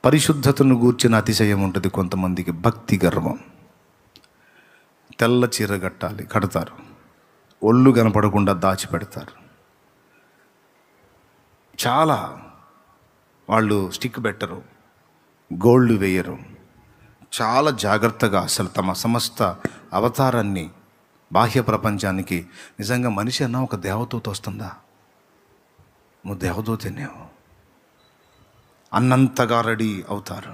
పరిశుద్ధతను గూర్చిన అతిశయం ఉంటుంది కొంతమందికి, భక్తి గర్వం. తెల్ల చీర కడతారు, ఒళ్ళు కనపడకుండా దాచిపెడతారు. చాలా వాళ్ళు స్టిక్ పెట్టరు, గోల్డ్ వేయరు. చాలా జాగ్రత్తగా అసలు తమ సమస్త అవతారాన్ని బాహ్య ప్రపంచానికి, నిజంగా మనిషి అన్నా ఒక దేవదూత వస్తుందా, నువ్వు దేవదూతనేవు అన్నంతగా రెడీ అవుతారు.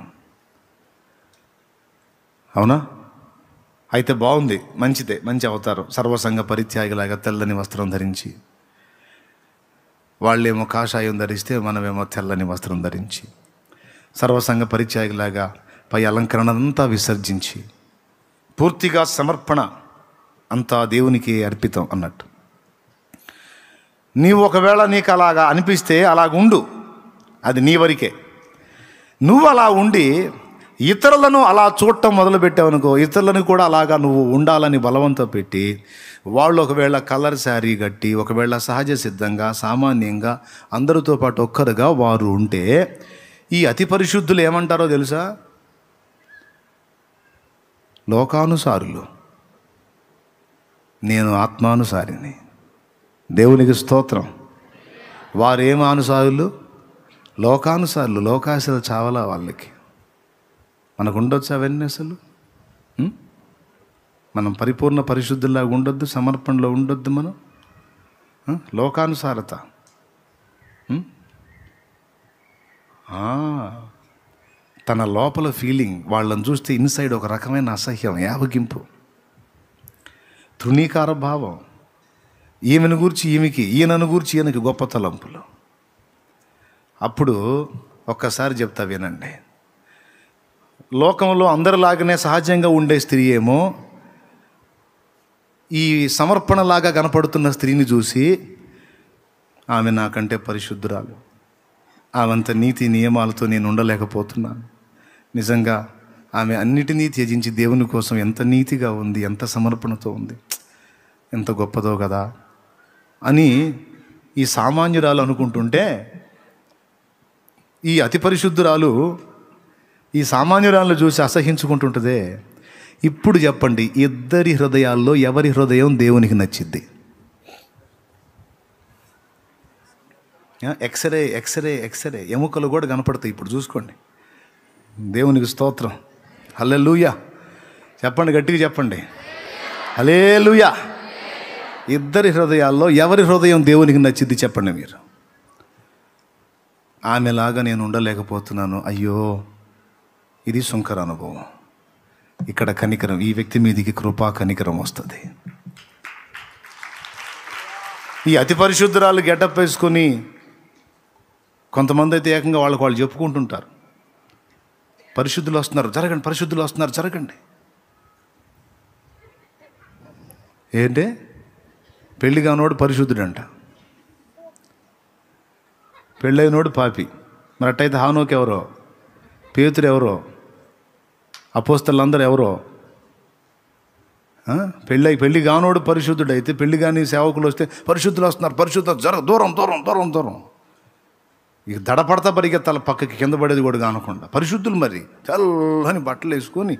అవునా? అయితే బాగుంది, మంచిదే, మంచి అవతారం. సర్వసంగ పరిత్యాగిలాగా తెల్లని వస్త్రం ధరించి, వాళ్ళేమో కాషాయం ధరిస్తే మనమేమో తెల్లని వస్త్రం ధరించి, సర్వసంగ పరిత్యాగిలాగా పై అలంకరణ అంతా విసర్జించి, పూర్తిగా సమర్పణ అంతా దేవునికి అర్పితం అన్నట్టు. నీవు ఒకవేళ నీకు అలాగా అనిపిస్తే అలాగుండు, అది నీ వరకే. నువ్వు అలా ఉండి ఇతరులను అలా చూడటం మొదలుపెట్టావనుకో, ఇతరులను కూడా అలాగా నువ్వు ఉండాలని బలవంతం పెట్టి, వాళ్ళు ఒకవేళ కలర్ శారీ కట్టి, ఒకవేళ సహజ సిద్ధంగా సామాన్యంగా అందరితో పాటు ఒక్కరుగా వారు ఉంటే, ఈ అతి పరిశుద్ధులు ఏమంటారో తెలుసా? లోకానుసారులు, నేను ఆత్మానుసారిని. దేవునికి స్తోత్రం. వారేమానుసారులు? లోకానుసారులు. లోకాశలు చావలా వాళ్ళకి. మనకు ఉండొచ్చు అవన్నీ అసలు? మనం పరిపూర్ణ పరిశుద్ధుల్లాగా ఉండొద్దు, సమర్పణలో ఉండొద్దు మనం. లోకానుసారత. తన లోపల ఫీలింగ్, వాళ్ళని చూస్తే ఇన్సైడ్ ఒక రకమైన అసహ్యం, యావగింపు, తృణీకార భావం. ఈమెను గూర్చి ఈమెకి, ఈయనను గూర్చి ఈయనకి గొప్ప తలంపులు. అప్పుడు ఒక్కసారి చెప్తా వినండి. లోకంలో అందరిలాగానే సహజంగా ఉండే స్త్రీ ఏమో ఈ సమర్పణలాగా కనపడుతున్న స్త్రీని చూసి, ఆమె నాకంటే పరిశుద్ధురాలు, ఆమెంత నీతి నియమాలతో నేను ఉండలేకపోతున్నాను, నిజంగా ఆమె అన్నిటినీ త్యజించి దేవుని కోసం ఎంత నీతిగా ఉంది, ఎంత సమర్పణతో ఉంది, ఎంత గొప్పదో కదా అని ఈ సామాన్యురాలు అనుకుంటుంటే, ఈ అతి పరిశుద్ధురాలు ఈ సామాన్యురాలను చూసి అసహించుకుంటుంటుందే. ఇప్పుడు చెప్పండి, ఇద్దరి హృదయాల్లో ఎవరి హృదయం దేవునికి నచ్చిద్ది? ఎక్స్రే ఎక్స్రే ఎక్స్రే ఎముకలు కూడా కనపడతాయి. ఇప్పుడు చూసుకోండి. దేవునికి స్తోత్రం. హల్లెలూయా చెప్పండి, గట్టిగా చెప్పండి, హల్లెలూయా. ఇద్దరి హృదయాల్లో ఎవరి హృదయం దేవునికి నచ్చిద్ది చెప్పండి మీరు. ఆమెలాగా నేను ఉండలేకపోతున్నాను, అయ్యో ఇది సుంకర అనుభవం. ఇక్కడ కనికరం, ఈ వ్యక్తి మీదికి కృపా కనికరం వస్తుంది. ఈ అతి పరిశుద్ధురాలు గెటప్ వేసుకొని కొంతమంది అయితే ఏకంగా వాళ్ళు చెప్పుకుంటుంటారు, పరిశుద్ధులు వస్తున్నారు జరగండి, పరిశుద్ధులు వస్తున్నారు జరగండి. ఏంటి? పెళ్లి కానోడు పరిశుద్ధుడంట, పెళ్ళైనోడు పాపి. మరి అట్టయితే హానోక్ ఎవరో, పేతురు ఎవరో, అపోస్తలందరూ ఎవరో? పెళ్ళి కానోడు పరిశుద్ధుడు అయితే, పెళ్లి కాని సేవకులు వస్తే పరిశుద్ధులు వస్తున్నారు, పరిశుద్ధ దూరం దూరం దూరం దూరం. ఇక దడపడతా పరిగెత్తాల పక్కకి, కింద పడేది కూడా కానకుండా. పరిశుద్ధులు మరి చల్లని బట్టలు వేసుకొని,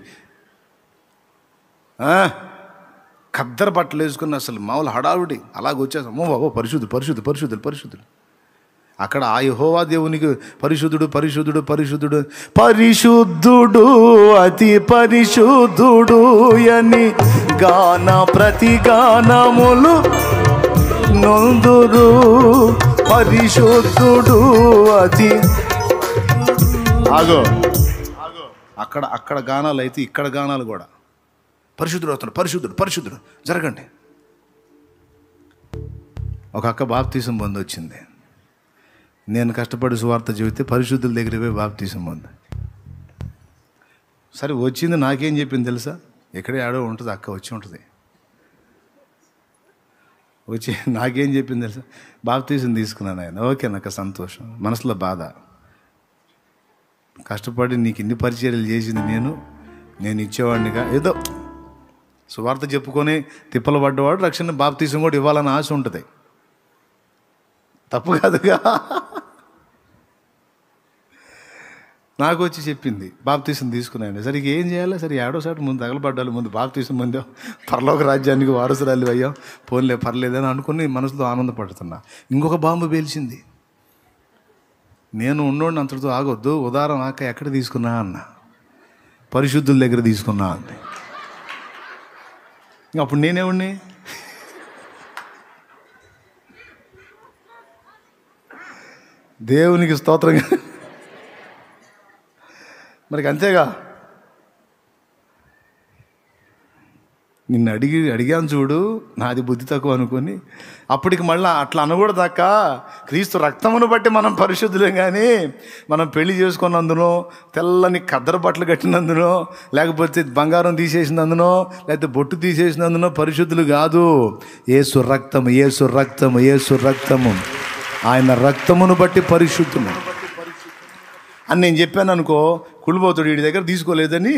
ఖద్దరు బట్టలు వేసుకుని అసలు మామూలు హడావుడి అలాగ వచ్చేసాం. బాబో పరిశుద్ధులు పరిశుద్ధులు పరిశుద్ధులు పరిశుద్ధులు. అక్కడ ఆ యెహోవా దేవునికి పరిశుద్ధుడు పరిశుద్ధుడు పరిశుద్ధుడు పరిశుద్ధుడు అతి పరిశుద్ధుడు అని గాన ప్రతిగానములు నొందురు. పరిశుద్ధుడు అతి ఆగో అక్కడ గానాలు అయితే ఇక్కడ గానాలు కూడా పరిశుద్ధుడు అవుతున్నాడు, పరిశుద్ధుడు పరిశుద్ధుడు జరగండి. ఒక అక్క బాప్తీసం పొంది వచ్చింది. నేను కష్టపడి సువార్త చెబితే పరిశుద్ధుల దగ్గర పోయి బాప్తీసం పొంది. సరే వచ్చింది, నాకేం చెప్పింది తెలుసా? ఎక్కడే ఆడో ఉంటుంది అక్క, వచ్చి ఉంటుంది, వచ్చి నాకేం చెప్పింది తెలుసా? బాప్తీసం తీసుకున్నాను ఆయన. ఓకే నాకు సంతోషం, మనసులో బాధ. కష్టపడి నీకు ఇన్ని పరిచర్యలు చేసింది నేను ఇచ్చేవాడినిగా. ఏదో సువార్త చెప్పుకొని తిప్పలు పడ్డవాడు రక్షణ బాప్తీసం కూడా ఇవ్వాలని ఆశ ఉంటుంది, తప్పు కాదుగా. నాకు వచ్చి చెప్పింది బాప్తీసం తీసుకున్నాను. సరిగ్గా ఏం చేయాలి? సరే ఏడోసారి ముందు తగలబడ్డాలి, ముందు బాప్తీసం ముందు పరలోక రాజ్యానికి వారసురాలు అయ్యాం, పోన్లే పర్లేదని అనుకుని మనసులో ఆనందపడుతున్నా. ఇంకొక బాంబు పేల్చింది. నేను ఉన్నోడిని అంతటితో ఆగొద్దు, ఉదాహరణ ఆక ఎక్కడ తీసుకున్నా అన్న, పరిశుద్ధుల దగ్గర తీసుకున్నా అంది. అప్పుడు నేనేవాడిని? దేవునికి స్తోత్రంగా. మరి అంతేగా, నిన్ను అడిగాను చూడు, నాది బుద్ధి తక్కువ అనుకొని. అప్పటికి మళ్ళీ అట్లా అనకూడదాక, క్రీస్తు రక్తమును బట్టి మనం పరిశుద్ధులే, కానీ మనం పెళ్లి చేసుకున్నందునో, తెల్లని కద్దరు బట్టలు కట్టినందునో, లేకపోతే బంగారం తీసేసినందునో, లేకపోతే బొట్టు తీసేసినందునో పరిశుద్ధులు కాదు. యేసు రక్తము, యేసు రక్తము, యేసు రక్తము, ఆయన రక్తమును బట్టి పరిశుద్ధులు అని నేను చెప్పాను అనుకో, కుళ్ళిపోతాడు, వీడి దగ్గర తీసుకోలేదని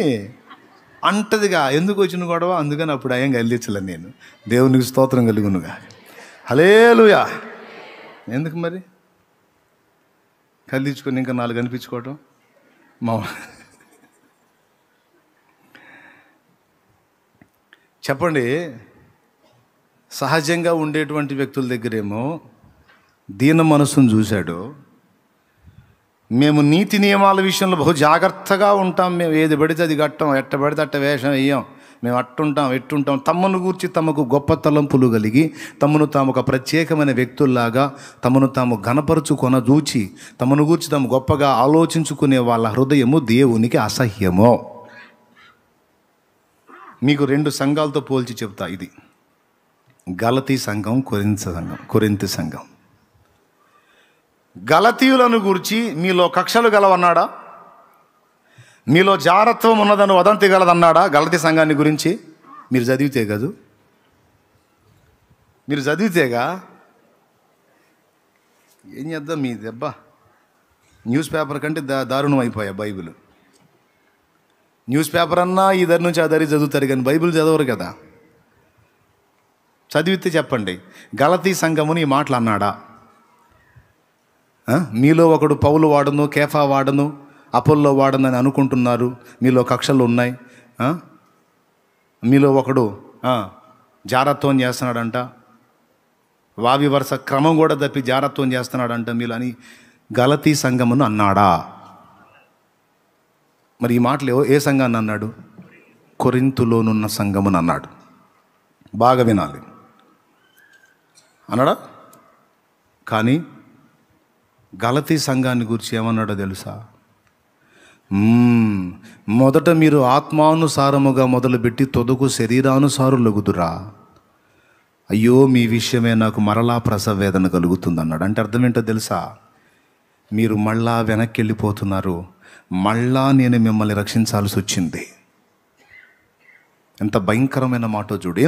అంటదిగా. ఎందుకు వచ్చిన గొడవ? అందుకని అప్పుడు అయ్యం కదిలించలే నేను. దేవునికి స్తోత్రం కలుగునుగా. హల్లెలూయా. ఎందుకు మరి కదిలించుకొని ఇంకా 4 కనిపించుకోవటం? చెప్పండి. సహజంగా ఉండేటువంటి వ్యక్తుల దగ్గరేమో దీన మనసును చూశాడు. మేము నీతి నియమాల విషయంలో బహు జాగ్రత్తగా ఉంటాం. మేము ఏది పడితే అది కట్టం, ఎట్ట పడితే అట్ట వేషం వేయం. మేము అట్టుంటాం, ఎట్టుంటాం. తమను గూర్చి తమకు గొప్ప తలంపులు కలిగి, తమను తాము ఒక ప్రత్యేకమైన వ్యక్తుల్లాగా తమను తాము ఘనపరుచుకొన చూచి, తమను గూర్చి తాము గొప్పగా ఆలోచించుకునే వాళ్ళ హృదయము దేవునికి అసహ్యము. మీకు 2 సంఘాలతో పోల్చి చెప్తా. ఇది గలతీ సంఘం, కొరింథీ సంఘం. గలతీయులను గూర్చి మీలో కక్షలు గలవన్నాడా? మీలో జారత్వం ఉన్నదని వదంతి గలదన్నాడా? గలతీ సంఘాన్ని గురించి మీరు చదివితే కాదు, మీరు చదివితేగా. ఏం చేద్దాం, మీ దెబ్బ న్యూస్ పేపర్ కంటే దారుణం అయిపోయా బైబిల్. న్యూస్ పేపర్ అన్నా ఈ దరి నుంచి ఆ దరి చదువుతారు, కానీ బైబిల్ చదవరు కదా. చదివితే చెప్పండి, గలతీ సంఘముని ఈ మాటలు అన్నాడా? మీలో ఒకడు పౌలు వాడను, కేఫా వాడను, అపోల్లో వాడను అని అనుకుంటున్నారు. మీలో కక్షలు ఉన్నాయి. మీలో ఒకడు జారత్వం చేస్తున్నాడంట, వావి వరుస క్రమం కూడా తప్పి జారత్వం చేస్తున్నాడంట మీలో అని గలతీ సంఘమును అన్నాడా? మరి ఈ మాటలు ఏ సంఘాన్ని అన్నాడు? కొరింథులోనున్న సంఘమును అన్నాడు. బాగా వినాలి. అన్నాడా? కానీ గలతీ సంఘాన్ని గురించి ఏమన్నాడో తెలుసా? మొదట మీరు ఆత్మానుసారముగా మొదలుపెట్టి తొదకు శరీరానుసారులగుదురా. అయ్యో మీ విషయమే నాకు మరలా ప్రసవ వేదన కలుగుతుంది అన్నాడు. అంటే అర్థం ఏంటో తెలుసా? మీరు మళ్ళా వెనక్కి వెళ్ళిపోతున్నారు, మళ్ళా నేను మిమ్మల్ని రక్షించాల్సి వచ్చింది. ఎంత భయంకరమైన మాటో చూడు.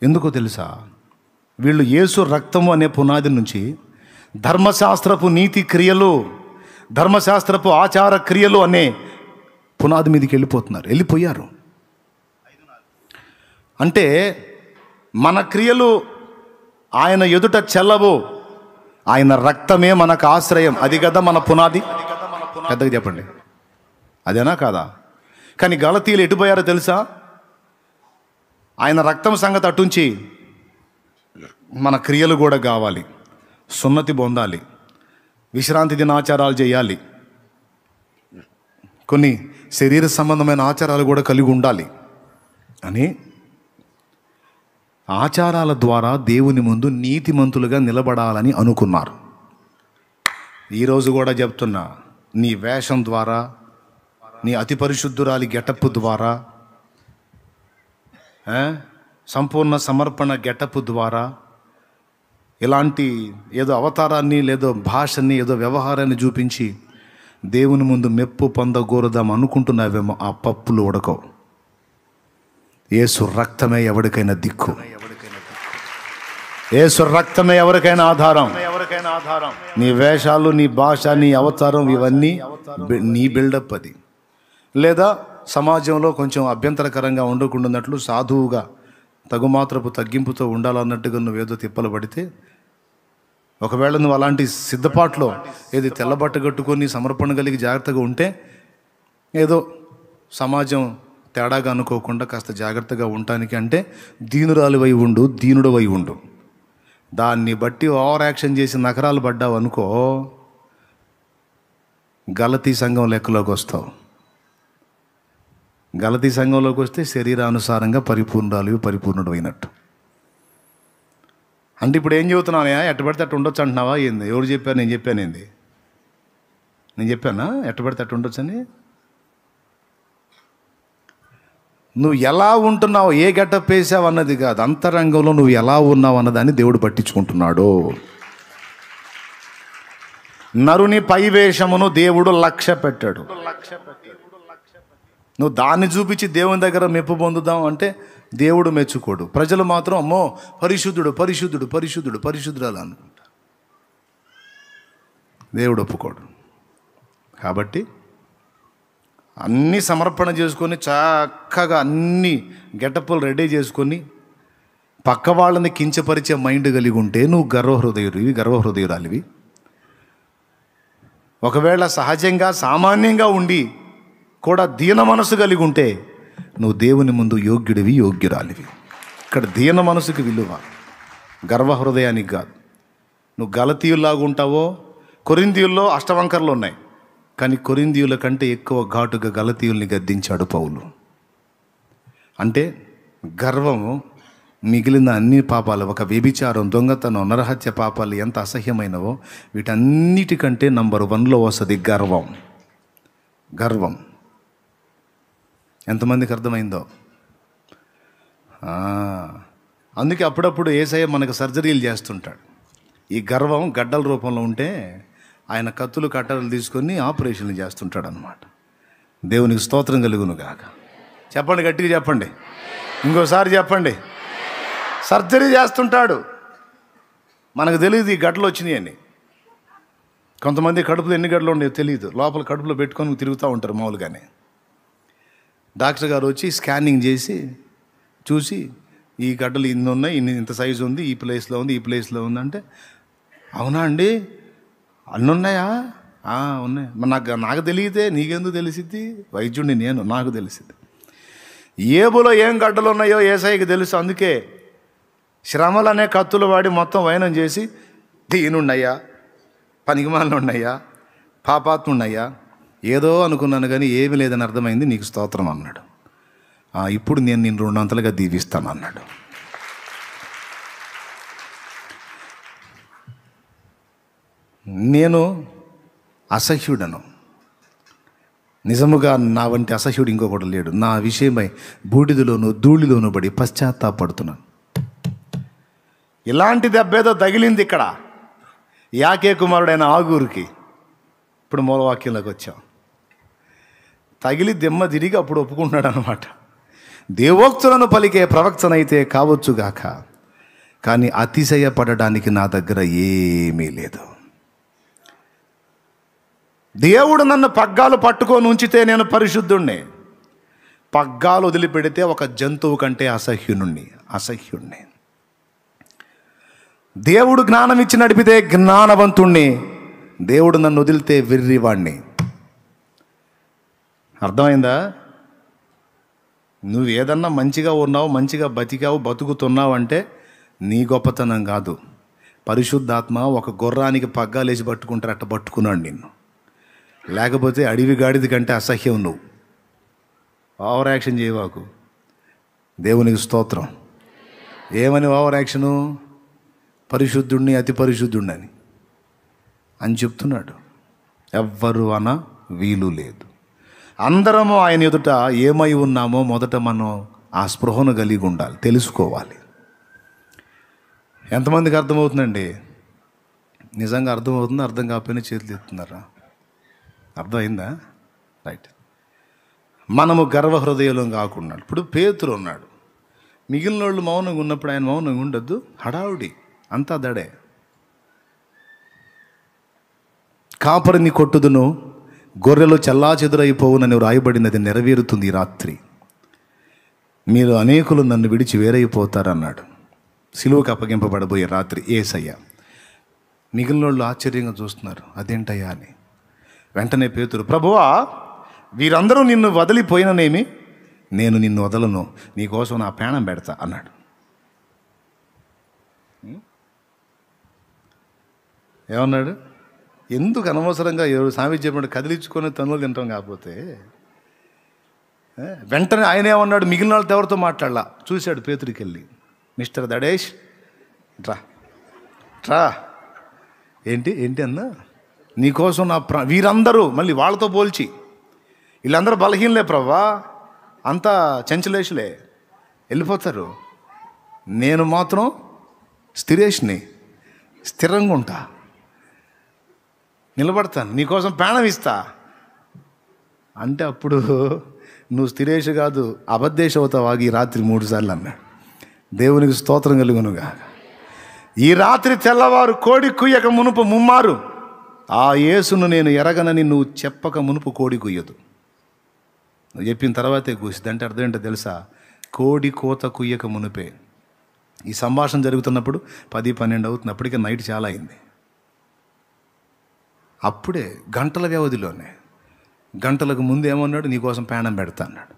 ఎందుకో తెలుసా? వీళ్ళు యేసు రక్తము అనే పునాది నుంచి ధర్మశాస్త్రపు నీతి క్రియలు, ధర్మశాస్త్రపు ఆచార క్రియలు అనే పునాది మీదకి వెళ్ళిపోయారు. అంటే మన క్రియలు ఆయన ఎదుట చెల్లవు, ఆయన రక్తమే మనకు ఆశ్రయం. అది కదా మన పునాది. పెద్దగా చెప్పండి, అదేనా కాదా? కానీ గలతీయులు ఎటుపోయారో తెలుసా? ఆయన రక్తం సంగతి అటుంచి మన క్రియలు కూడా కావాలి, సున్నతి పొందాలి, విశ్రాంతి దినాచారాలు చేయాలి, కొన్ని శరీర సంబంధమైన ఆచారాలు కూడా కలిగి ఉండాలి అని ఆచారాల ద్వారా దేవుని ముందు నీతిమంతులుగా నిలబడాలని అనుకున్నారు. ఈరోజు కూడా చెప్తున్నా, నీ వేషం ద్వారా, నీ అతి పరిశుద్ధురాలి గెటప్ ద్వారా, సంపూర్ణ సమర్పణ గెటప్ ద్వారా, ఇలాంటి ఏదో అవతారాన్ని, లేదో భాషని, ఏదో వ్యవహారాన్ని చూపించి దేవుని ముందు మెప్పు పొందకూడదాం అనుకుంటున్నావేమో. ఆ పప్పులు ఉడకవు. యేసు రక్తమే ఎవరికైనా దిక్కు, యేసు రక్తమే ఎవరికైనా ఆధారం. నీ వేషాలు, నీ భాష, నీ అవతారం, ఇవన్నీ నీ బిల్డప్. అది లేదా సమాజంలో కొంచెం అభ్యంతరకరంగా ఉండకుండాన్నట్లు సాధువుగా తగుమాత్రపు తగ్గింపుతో ఉండాలన్నట్టుగా నువ్వేదో తిప్పలు పడితే ఒకవేళ నువ్వు అలాంటి సిద్ధపాట్లో ఏది తెల్లబట్ట కట్టుకొని సమర్పణ కలిగి జాగ్రత్తగా ఉంటే ఏదో సమాజం తేడాగా అనుకోకుండా కాస్త జాగ్రత్తగా ఉండటానికి అంటే దీనురాలివై ఉండు, దీనుడవై ఉండు. దాన్ని బట్టి ఓవర్ యాక్షన్ చేసి నకరాలు పడ్డావు అనుకో, గలతీ సంఘం లెక్కలోకి వస్తావు. గలతీ సంఘంలోకి వస్తే శరీరానుసారంగా పరిపూర్ణుడు అయినట్టు. అంటే ఇప్పుడు ఏం చెబుతున్నానయా, ఎట్ట పడితే అట్టు ఉండొచ్చు అంటున్నావా ఏంది? ఎవరు చెప్పారు? నేను చెప్పాను ఏంది? నేను చెప్పానా ఎట్ట పడితే అట్టు ఉండొచ్చు అని? నువ్వు ఎలా ఉంటున్నావు, ఏ గెటప్ వేసావు అన్నది కాదు, అంతరంగంలో నువ్వు ఎలా ఉన్నావు అన్నదాన్ని దేవుడు పట్టించుకుంటున్నాడు. నరుని పైవేషమును దేవుడు లక్ష్య పెట్టాడు. నువ్వు దాన్ని చూపించి దేవుని దగ్గర మెప్పు పొందుదాం అంటే దేవుడు మెచ్చుకోడు. ప్రజలు మాత్రం అమ్మో పరిశుద్ధుడు పరిశుద్ధుడు పరిశుద్ధుడు పరిశుద్ధురాలు అనుకుంటారు. దేవుడు ఒప్పుకోడు. కాబట్టి అన్నీ సమర్పణ చేసుకొని చక్కగా అన్ని గెటప్పులు రెడీ చేసుకొని పక్క వాళ్ళని కించపరిచే మైండ్ కలిగి ఉంటే నువ్వు గర్వహృదయురాలివి. ఒకవేళ సహజంగా సామాన్యంగా ఉండి కూడా దీన మనసు కలిగి ఉంటే నువ్వు దేవుని ముందు యోగ్యుడివి, యోగ్యురాలివి. ఇక్కడ దీన మనసుకి విలువ, గర్వహృదయానికి కాదు. నువ్వు గలతీయుల్లాగా ఉంటావో, కొరింథీయుల్లో అష్టవంకర్లు ఉన్నాయి, కానీ కొరింథీయుల కంటే ఎక్కువ ఘాటుగా గలతీయుల్ని గద్దించాడు పౌలు. అంటే గర్వము మిగిలిన అన్ని పాపాలు, ఒక వ్యభిచారం, దొంగతనం, నరహత్య పాపాలు ఎంత అసహ్యమైనవో వీటన్నిటికంటే నంబర్ 1లో వస్తుంది గర్వం. గర్వం ఎంతమందికి అర్థమైందో? అందుకే అప్పుడప్పుడు యేసయ్య మనకు సర్జరీలు చేస్తుంటాడు. ఈ గర్వం గడ్డల రూపంలో ఉంటే ఆయన కత్తులు కట్టలు తీసుకొని ఆపరేషన్లు చేస్తుంటాడు అన్నమాట. దేవునికి స్తోత్రం కలుగును గాక. చెప్పండి, గట్టిగా చెప్పండి, ఇంకోసారి చెప్పండి. సర్జరీ చేస్తుంటాడు. మనకు తెలియదు ఈ గడ్డలు వచ్చినాయి అని. కొంతమంది కడుపులో ఎన్ని గడ్డలు ఉన్నాయో తెలియదు, లోపల కడుపులో పెట్టుకొని తిరుగుతూ ఉంటారు మామూలుగానే. డాక్టర్ గారు వచ్చి స్కానింగ్ చేసి చూసి ఈ గడ్డలు ఇన్ని ఉన్నాయి, ఇంత సైజు ఉంది, ఈ ప్లేస్లో ఉంది, ఈ ప్లేస్లో ఉంది అంటే, అవునా అండి అన్నీ ఉన్నాయా? ఉన్నాయి. మరి నాకు తెలియదే, నీకెందుకు తెలిసిద్ది? వైద్యుడిని నాకు తెలిసిద్ది. ఏబులో ఏం గడ్డలు ఉన్నాయో యేసయ్యకి తెలుసు. అందుకే శ్రమలు అనే కత్తులు వాడి మొత్తం వైనం చేసి, దీనున్నయ్యా, పనికిమాలను ఉన్నాయా, పాపాత్మ ఉన్నాయా, ఏదో అనుకున్నాను కానీ ఏమీ లేదని అర్థమైంది, నీకు స్తోత్రం అన్నాడు. ఇప్పుడు నేను నిన్ను 2 అంతలుగా దీవిస్తాను అన్నాడు. నేను అసహ్యుడను, నిజముగా నా వంటి అసహ్యుడు ఇంకొకటి లేడు. నా విషయమై బూడిదలోను ధూళిలోను పడి పశ్చాత్తాపడుతున్నాను. ఇలాంటి దెబ్బేదో తగిలింది ఇక్కడ యాకే కుమారుడైన ఆగూరుకి. ఇప్పుడు మూలవాక్యంలోకి వచ్చాం. తగిలి దిమ్మ తిరిగి అప్పుడు ఒప్పుకుంటున్నాడు అనమాట. దేవోక్తులను పలికే ప్రవక్తనైతే కావచ్చుగాక, కానీ అతిశయపడడానికి నా దగ్గర ఏమీ లేదు. దేవుడు నన్ను పగ్గాలు పట్టుకొని ఉంచితే నేను పరిశుద్ధుణ్ణి, పగ్గాలు వదిలిపెడితే ఒక జంతువు కంటే అసహ్యుణ్ణి. దేవుడు జ్ఞానం ఇచ్చి నడిపితే జ్ఞానవంతుణ్ణి, దేవుడు నన్ను వదిలితే వెర్రివాణ్ణి. అర్థమైందా? నువ్వు ఏదన్నా మంచిగా ఉన్నావు, మంచిగా బతుకుతున్నావు అంటే నీ గొప్పతనం కాదు. పరిశుద్ధాత్మ ఒక గుర్రానికి పగ్గాలేసి పట్టుకుంటారు, అట్ట పట్టుకున్నాడు నిన్ను. లేకపోతే అడవి గాడిది కంటే అసహ్యం నువ్వు. ఓవర్ యాక్షన్ చేయవాకు. దేవునికి స్తోత్రం. ఏమని ఓవర్ యాక్షను? పరిశుద్ధుణ్ణి, అతి పరిశుద్ధుణ్ణి అని చెప్తున్నాడు. ఎవ్వరు అన వీలు లేదు. అందరము ఆయన ఎదుట ఏమై ఉన్నామో మొదట మనం ఆ స్పృహను కలిగి ఉండాలి, తెలుసుకోవాలి. ఎంతమందికి అర్థమవుతుందండి? నిజంగా అర్థమవుతుంది? అర్థం కాకపోయినా చేతులు ఎత్తున్నారా? అర్థమైందా? రైట్. మనము గర్వహృదయం కాకుండా, ఇప్పుడు పేతురు ఉన్నాడు, మిగిలిన వాళ్ళు మౌనంగా ఉన్నప్పుడు ఆయన మౌనంగా ఉండొద్దు. హడావుడి అంతా దడే. కాపరిని కొట్టుదును, గొర్రెలు చెల్లాచెదురైపోవునని రాయబడినది నెరవేరుతుంది ఈ రాత్రి. మీరు అనేకులు నన్ను విడిచి వేరైపోతారన్నాడు. సిలువకు అప్పగింపబడబోయే రాత్రి యేసయ్య. మిగిలిన వాళ్ళు ఆశ్చర్యంగా చూస్తున్నారు, అదేంటయ్యా అని. వెంటనే పేతురు, ప్రభువా వీరందరూ నిన్ను వదిలిపోయిననేమి, నేను నిన్ను వదలను, నీకోసం నా ప్రాణం పెడతా అన్నాడు. ఏమన్నాడు? ఎందుకు అనవసరంగా ఎవరు సామి చెప్పినట్టు కదిలించుకొని తనులు తింటాం. కాకపోతే వెంటనే ఆయన ఏమన్నాడు, మిగిలిన వాళ్ళతో ఎవరితో మాట్లాడాల చూశాడు. పేతురికి వెళ్ళి, మిస్టర్ దడేష్ ట్రా ట్రా, ఏంటి ఏంటి అన్నా, నీకోసం నా వీరందరూ, మళ్ళీ వాళ్ళతో పోల్చి, వీళ్ళందరూ బలహీనలే ప్రభా, అంతా చెంచలేషులే, వెళ్ళిపోతారు, నేను మాత్రం స్థిరేష్ని, స్థిరంగా ఉంటా, నిలబడతాను, నీకోసం ప్రాణం ఇస్తా అంటే, అప్పుడు నువ్వు స్థిరేష్ కాదు అబద్ధేశ అవుతావు ఈ రాత్రి 3 సార్లు అన్నాడు. దేవునికి స్తోత్రం కలుగునుగా. ఈ రాత్రి తెల్లవారు కోడి కుయ్యక మునుపు ముమ్మారు ఆ యేసును నేను ఎరగనని నువ్వు చెప్పక మునుపు కోడి కుయ్యదు. నువ్వు చెప్పిన తర్వాతే కూసిద్ది. అంటే అర్థం ఏంటో తెలుసా? కోడి కోత కుయ్యక మునిపే. ఈ సంభాషణ జరుగుతున్నప్పుడు 10-12 అవుతుంది. అప్పటికే నైట్ చాలా అయింది. అప్పుడే గంటల వ్యవధిలోనే, గంటలకు ముందు ఏమన్నాడు, నీకోసం ప్రాణం పెడతా అన్నాడు.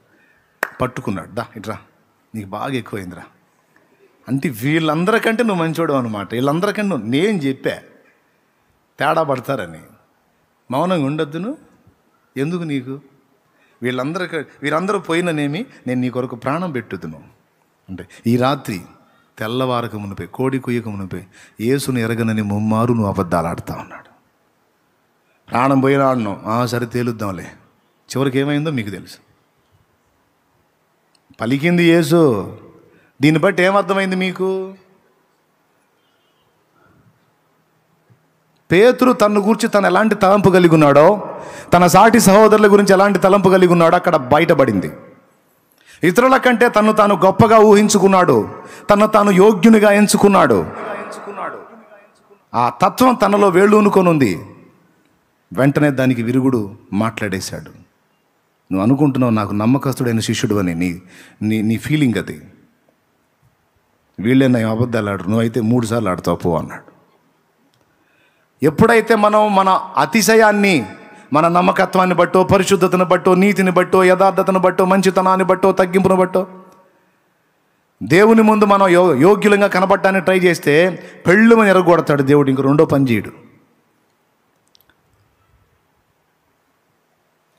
పట్టుకున్నాడు, దా ఇట్రా, నీకు బాగా ఎక్కువైందిరా అంటే, వీళ్ళందరికంటే నువ్వు మంచోడు అనమాట. వీళ్ళందరికంటే నేను చెప్పా తేడా పడతారని. మౌనంగా ఉండొద్దును, ఎందుకు నీకు, వీరందరూ పోయిననేమి, నేను నీ కొరకు ప్రాణం పెట్టుదును అంటే, ఈ రాత్రి తెల్లవారక మునిపే, కోడి కుయ్యక మునిపే యేసును ఎరగనని ముమ్మారు నువ్వు అబద్ధాలు ఆడుతా ఉన్నాడు. ప్రాణం పోయినా ఆడినావు, సరే తేలుద్దాంలే. చివరికి ఏమైందో మీకు తెలుసు. పలికింది యేసు. దీన్ని బట్టి ఏమర్థమైంది మీకు? పేతురు తన్ను గురించి తను ఎలాంటి తలంపు కలిగి ఉన్నాడో, తన సాటి సహోదరుల గురించి ఎలాంటి తలంపు కలిగి ఉన్నాడో అక్కడ బయటపడింది. ఇతరుల కంటే తను తాను గొప్పగా ఊహించుకున్నాడు, తను తాను యోగ్యునిగా ఎంచుకున్నాడు. ఆ తత్వం తనలో వేళ్ళూనుకొని ఉంది. వెంటనే దానికి విరుగుడు మాట్లాడేశాడు. నువ్వు అనుకుంటున్నావు నాకు నమ్మకస్తుడైన శిష్యుడు అని, నీ ఫీలింగ్ అది. వీళ్ళే నా అబద్ధాలు ఆడు, నువ్వైతే 3 సార్లు ఆడతావు పో అన్నాడు. ఎప్పుడైతే మనం మన అతిశయాన్ని, మన నమ్మకత్వాన్ని బట్టో, పరిశుద్ధతను బట్టో, నీతిని బట్టో, యథార్థతను బట్టో, మంచితనాన్ని బట్టో, తగ్గింపును బట్టో దేవుని ముందు మనం యోగ్యులంగా కనబడటానికి ట్రై చేస్తే పెళ్ళుమని ఎరగొడతాడు దేవుడు. ఇంక రెండో పని చేయడు.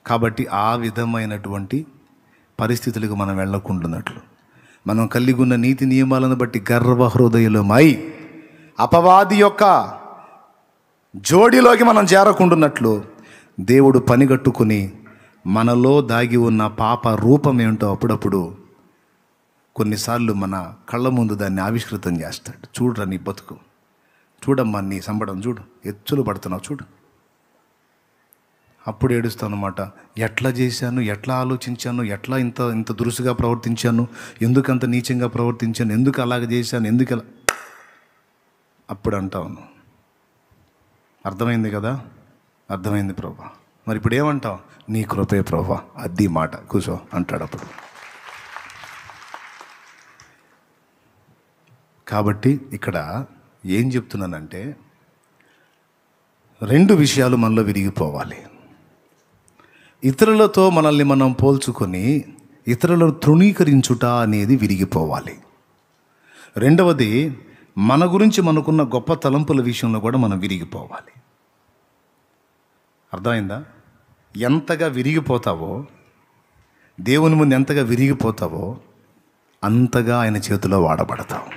కాబట్టి ఆ విధమైనటువంటి పరిస్థితులకు మనం వెళ్ళకుంటున్నట్లు, మనం కలిగి ఉన్న నీతి నియమాలను బట్టి గర్వ హృదయులమై అపవాది యొక్క జోడిలోకి మనం చేరకుంటున్నట్లు దేవుడు పనిగట్టుకుని మనలో దాగి ఉన్న పాప రూపం ఏమిటో అప్పుడప్పుడు కొన్నిసార్లు మన కళ్ళ ముందు దాన్ని ఆవిష్కృతం చేస్తాడు. చూడరా నీ బతుకు, చూడమ్మా నీ సంబడం చూడు, ఎచ్చులు పడుతున్నావు చూడు. అప్పుడు ఏడుస్తాను అన్నమాట. ఎట్లా చేశాను, ఎట్లా ఆలోచించాను, ఎట్లా ఇంత దురుసుగా ప్రవర్తించాను, ఎందుకంత నీచంగా ప్రవర్తించాను, ఎందుకు అలాగ చేశాను, ఎందుకు అలా. అప్పుడు అంటాను, అర్థమైంది కదా, అర్థమైంది ప్రభా, మరి ఇప్పుడు ఏమంటావు, నీ కృపే ప్రభా, అది మాట, కూర్చో అంటాడు అప్పుడు. కాబట్టి ఇక్కడ ఏం చెప్తున్నానంటే, 2 విషయాలు మనలో విరిగిపోవాలి. ఇతరులతో మనల్ని మనం పోల్చుకొని ఇతరులను తృణీకరించుట అనేది విరిగిపోవాలి. రెండవది, మన గురించి మనకున్న గొప్ప తలంపుల విషయంలో కూడా మనం విరిగిపోవాలి. అర్థమైందా? ఎంతగా విరిగిపోతావో, దేవుని ముందు ఎంతగా విరిగిపోతావో అంతగా ఆయన చేతిలో వాడబడతావు.